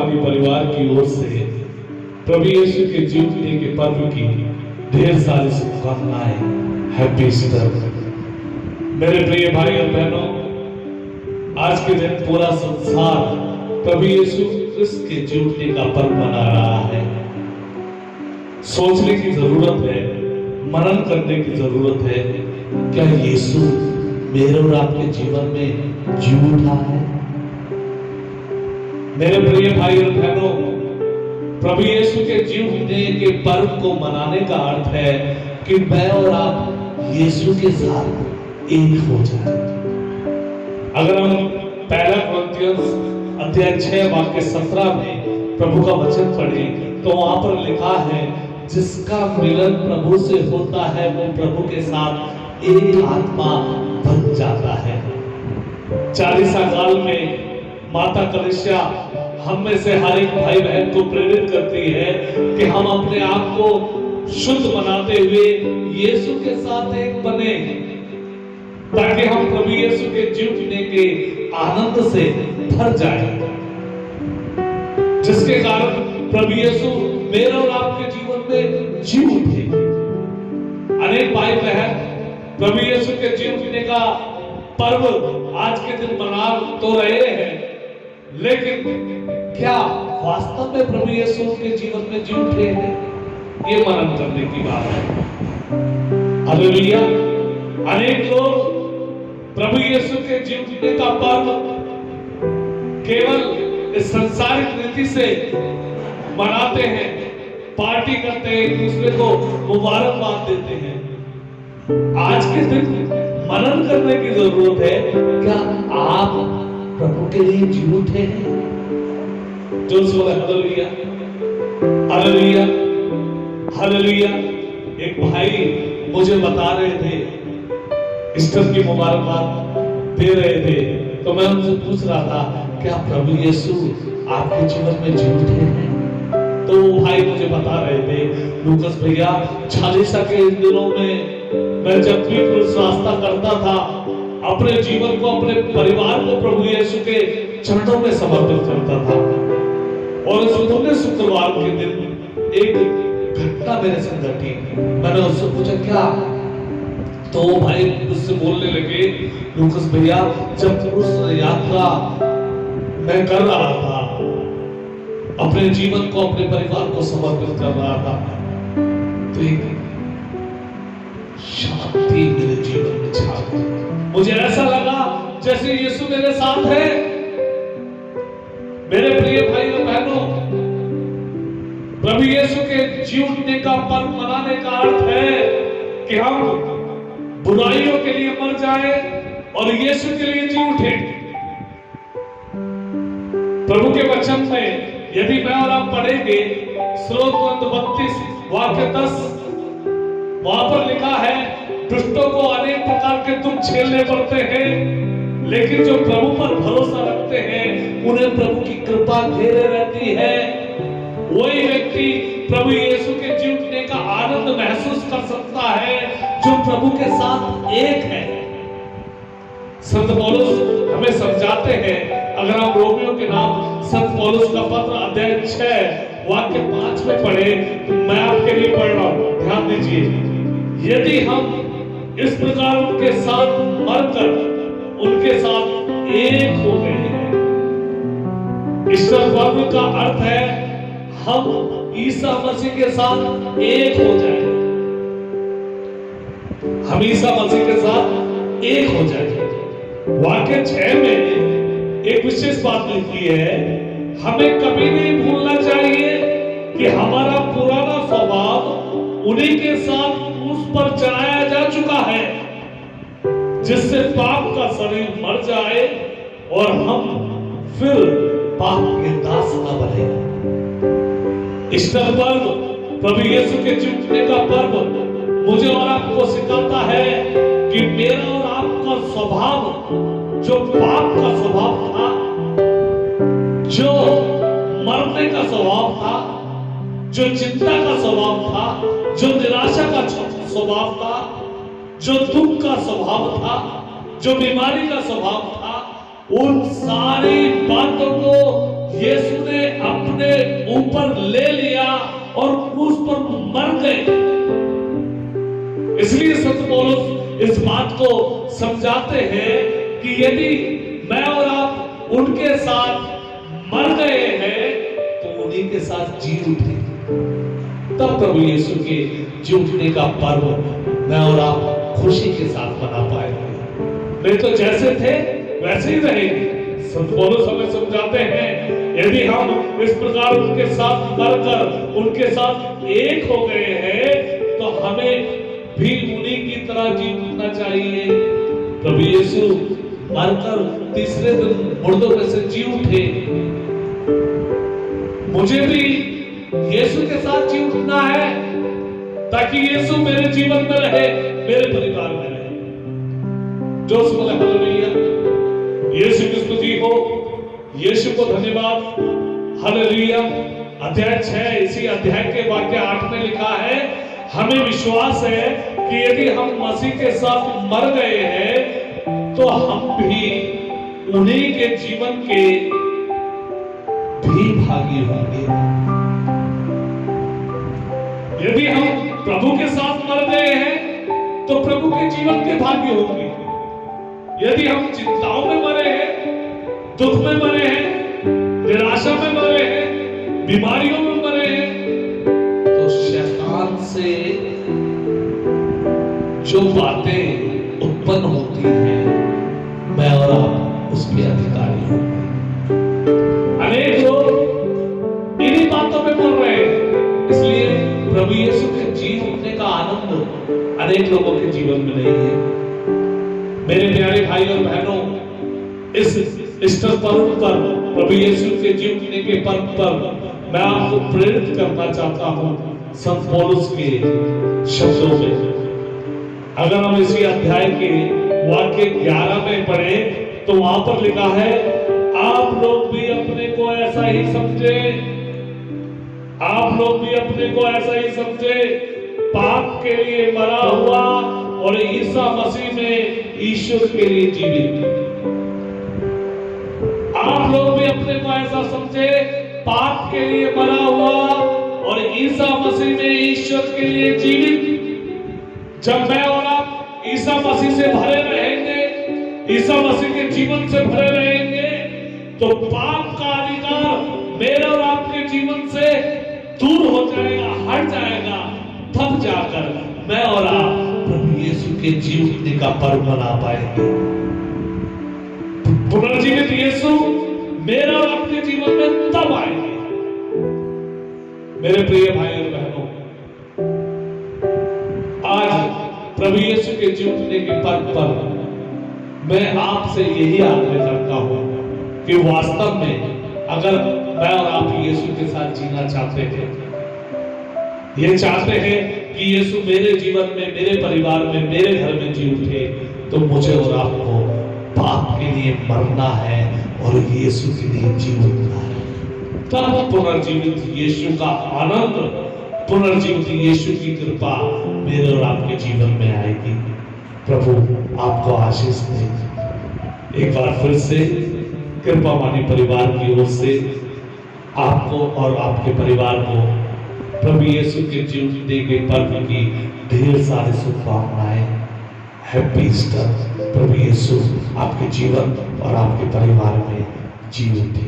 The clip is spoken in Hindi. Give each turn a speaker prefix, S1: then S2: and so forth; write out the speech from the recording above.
S1: हमारी परिवार की ओर से प्रभु यीशु के जीवने के पर्व की ढेर सारी शुभकामनाएं। Happy Easter. मेरे प्रिय भाई और बहनों, आज के दिन पूरा संसार प्रभु यीशु क्रिस्त के जीवने का पर्व मना रहा है। सोचने की जरूरत है, मनन करने की जरूरत है, क्या यीशु मेरे और आपके जीवन में जी उठा है? मेरे प्रिय भाई और बहनों, प्रभु यीशु के जीवने के पर्व को मनाने का अर्थ है कि मैं और आप यीशु के साथ एक हो जाए। अगर हम पहला कुरिन्थियों अध्याय 6 वाक्य 17 में प्रभु का वचन पढ़ें तो वहां पर लिखा है, जिसका मिलन प्रभु से होता है वो प्रभु के साथ एक आत्मा बन जाता है। 40 साल में माता कलीसिया हम में से हर एक भाई बहन को प्रेरित करती है कि हम अपने आप को शुद्ध बनाते हुए यीशु के साथ एक बने, ताकि हम प्रभु यीशु के जीवने के आनंद से भर जाएं, जिसके कारण प्रभु यीशु मेरे और आपके जीवन में जी उठे। अनेक भाई बहन प्रभु यीशु के जीवने का पर्व आज के दिन मना तो रहे हैं, लेकिन क्या वास्तव में प्रभु यीशु के जीवन में जी उठे हैं? ये मनन करने की बात है। हालेलुया। अनेक लोग प्रभु यीशु के जीवने का पर्व केवल इस सांसारिक रीति से मनाते हैं, पार्टी करते हैं, एक दूसरे को मुबारकबाद देते हैं। आज के दिन मनन करने की जरूरत है, क्या आप प्रभु के लिए जी उठे हैं? जो बोले हालेलुया, हालेलुया, हालेलुया। एक भाई मुझे बता रहे थे, ईस्टर की मुबारकबाद दे रहे थे, तो मैं उनसे पूछ रहा था, क्या प्रभु यीशु आपके जीवन में जी उठे हैं? तो वो भाई मुझे बता रहे थे, लूकस भैया 40 के इन दिनों में मैं जब भी प्रार्थना करता था, अपने जीवन को, अपने परिवार को प्रभु यीशु के चरणों में समर्पित करता था। और इस पुण्य शुक्रवार के दिन एक घटना मेरे संग घटी। मैंने उससे पूछा क्या? तो भाई उससे बोलने लगे, लूकस भैया जब उस यात्रा मैं कर रहा था, अपने जीवन को, अपने परिवार को समर्पित कर रहा था, तो एक शांति मेरे जीवन में छा गई। मुझे ऐसा लगा जैसे यीशु मेरे साथ है। मेरे प्रिय भाई और बहनों, प्रभु यीशु के जी उठने का पर्व मनाने का अर्थ है कि हम बुराइयों के लिए मर जाए और यीशु के लिए जी उठे। प्रभु के वचन में यदि मैं और आप पढ़ेंगे, श्लोक 32 वाक्य 10, वहां पर लिखा है, दुष्टों को अनेक प्रकार के दुख झेलने पड़ते हैं, लेकिन जो प्रभु पर भरोसा रखते हैं उन्हें प्रभु की कृपा घेरे रहती है। वही व्यक्ति प्रभु यीशु के जी उठने का आनंद महसूस कर सकता है जो प्रभु के साथ एक है। संत पौलुस हमें समझाते हैं, अगर हम रोमियो के नाम संत पौलुस का पत्र अध्याय 6 वाक्य 5 में पढ़े, तो मैं आपके लिए पढ़ रहा हूं, ध्यान दीजिए। यदि हम इस प्रकार उनके साथ मरकर उनके साथ एक हो गए हैं, ईस्टर पर्व का अर्थ है हम ईसा मसीह के साथ एक हो जाए। हम ईसा मसीह के साथ एक हो जाए। वाक्य 6 में एक विशेष बात लिखी है, हमें कभी नहीं भूलना चाहिए कि हमारा पुराना स्वभाव उन्हीं के साथ उस पर चढ़ाया जा चुका है, जिससे पाप का शरीर मर जाए और हम फिर पाप के दास न बने। ईस्टर पर्व, प्रभु यीशु के जी उठने का पर्व मुझे और आपको सिखाता है कि मेरा और आपका स्वभाव, जो पाप का स्वभाव था, जो मरने का स्वभाव था, जो चिंता का स्वभाव था, जो निराशा का स्वभाव था, जो दुख का स्वभाव था, जो बीमारी का स्वभाव था, उन सारी बातों को यीशु ने अपने ऊपर ले लिया और क्रूस पर मर गए। इसलिए संत पौलुस इस बात को समझाते हैं कि यदि मैं और आप उनके साथ मर गए हैं तो उन्हीं के साथ जी उठे, तब प्रभु यीशु के जी उठने का पर्व मैं और आप खुशी के साथ मना पाएंगे। नहीं तो जैसे थे वैसे ही रहेंगे। संत पौलुस हमें समझाते हैं यदि हम इस प्रकार उनके साथ मरकर उनके साथ एक हो गए हैं तो हमें भी उन्हीं की तरह जी उठना चाहिए। प्रभु यीशु मरकर तीसरे दिन मुर्दों में से जी उठे, मुझे भी यीशु के साथ जी उठना है ताकि यीशु मेरे जीवन में रहे, मेरे परिवार में रहे। जो हालेलुया, यीशु की स्तुति हो, यीशु को धन्यवाद। हालेलुया। अध्याय 6 इसी अध्याय के वाक्य 8 में लिखा है, हमें विश्वास है कि यदि हम मसीह के साथ मर गए हैं तो हम भी उन्हीं के जीवन के भी भागी होंगे। यदि हम प्रभु के साथ मर गए हैं तो प्रभु के जीवन के भागी होंगे। यदि हम चिंताओं में मरे हैं, दुख में मरे हैं, निराशा में मरे हैं, बीमारियों में मरे हैं, तो शैतान से जो बातें उत्पन्न होती हैं मैं और आप उसके अधिकारी होंगे। अनेक लोग इन्हीं बातों में मर रहे हैं, इसलिए प्रभु यीशु के जी उठने का आनंद अनेक लोगों के जीवन में नहीं है। मेरे प्यारे भाई और बहनों, इस ईस्टर पर्व पर, प्रभु यीशु के जी उठने के पर्व पर मैं आपको प्रेरित करना चाहता हूं संत पौलुस के शब्दों में। अगर हम इसी अध्याय के वाक्य 11 में पढ़े तो वहां पर लिखा है, आप लोग भी अपने को ऐसा ही समझे, आप लोग भी अपने को ऐसा ही समझे, पाप के लिए मरा हुआ और ईसा मसीह में ईश्वर के लिए जीवित। आप लोग भी अपने को ऐसा समझे, पाप के लिए मरा हुआ और ईसा मसीह में ईश्वर के लिए जीवित। जब मैं और आप ईसा मसीह से भरे रहेंगे, ईसा मसीह के जीवन से भरे रहेंगे, तो पाप का अधिकार मेरे और आपके जीवन से दूर हो जाएगा, हट जाएगा। तब जाकर मैं और आप प्रभु यीशु के जी उठने का पर्व मना पाएंगे। पुनर्जीवित यीशु मेरे और आपके जीवन में तब आएंगे। मेरे प्रिय भाई और बहनों, आज प्रभु यीशु के जी उठने के पर्व पर मैं आपसे यही आग्रह करता हूं कि वास्तव में अगर मैं और आप यीशु के साथ जीना चाहते हैं, ये चाहते हैं कि यीशु मेरे जीवन में, मेरे परिवार में, मेरे घर में जी उठे, तो मुझे और आपको पाप के लिए मरना है और यीशु के लिए जी उठना है। तब पुनर्जीवित यीशु का आनंद, पुनर्जीवित यीशु की कृपा मेरे और आपके जीवन में आएगी। प्रभु आपको आशीष दे। एक बार फिर से कृपावाणी परिवार की ओर से आपको और आपके परिवार को प्रभु यीशु के जी उठने के पर्व की ढेर सारी शुभकामनाएं। Happy Easter. प्रभु यीशु आपके जीवन और आपके परिवार में जी उठे।